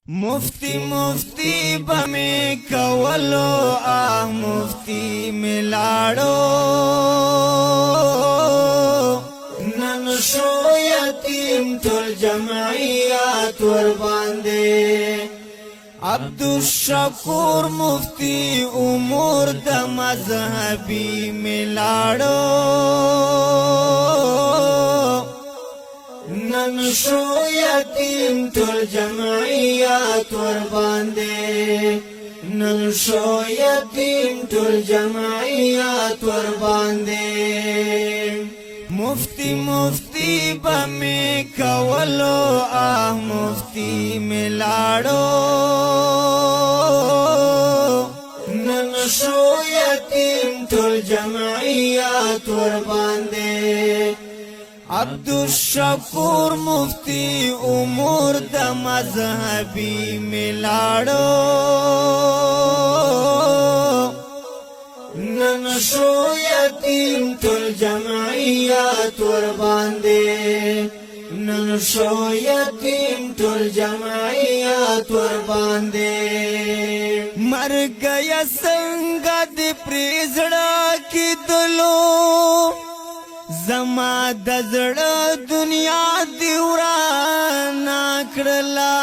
مفتی مفتی بمی کولو مفتی ملاړو نن شو یتیم ټول جمعیات ور باندې عبدالشکور مفتی امور د مذهبی ملاړو نن شو یتیم ټول جمعیات ور باندې نن شو یتیم ټول جمعیات ور باندې مفتی مفتی بمی کولو مفتی ملاړو نن شو یتیم ټول جمعیات ور باندې عبدالشکور مفتی امور د مذهبی ملاړو نن شو یتیم ټول جمعیات ور باندې نن شو یتیم ټول جمعیات ور باندې مرګ یا څنګه د پریزړه کې دلو زما د زړه دنیا دی ورانه کړله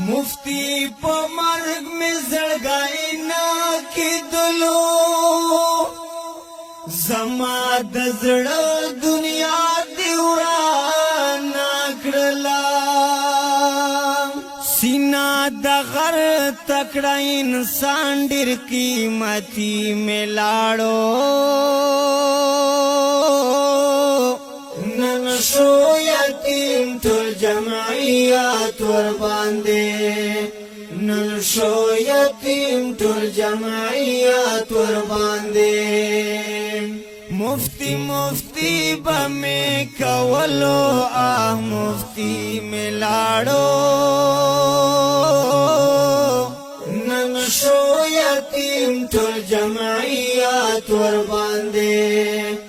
مفتی په مرګ مې زړګی نه کېدلو زما د زړه دنیا دی ورانه کړله سینا د غر تکړه انسان ډېر قیمتي مې لاړو نن شو یتیم ټول جمعیات ور باندې نن شو یتیم ټول جمعیات ور باندې مفتی مفتی بمی کولو مفتی ملاړو نن شو یتیم ټول جمعیات ور باندې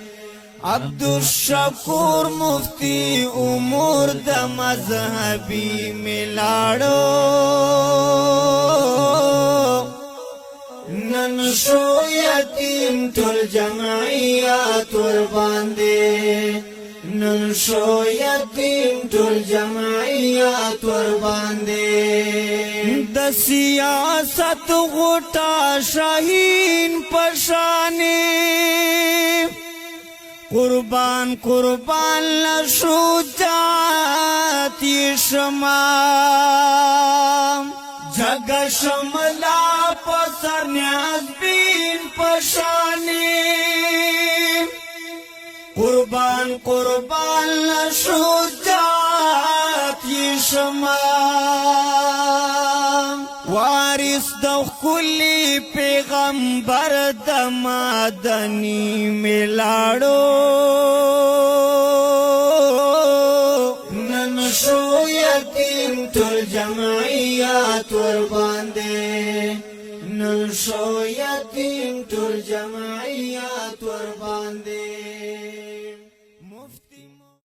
عبدالشکور مفتی امور د مذهبی ملاړو نن شو یتیم ټول جمعیات ور باندې نن شو یتیم ټول جمعیات ور باندې د سیاست غوټه شاهین پشانی قربان قربان لشو جاتی شما جگ شملا پسر نیاز بین پشانی قربان قربان لشو جاتی شما وارث د کلی پیغمبر د مدنی ملاړو نن شو یتیم ټول جمعیات ور باندې نن شو یتیم ټول جمعیات ور باندې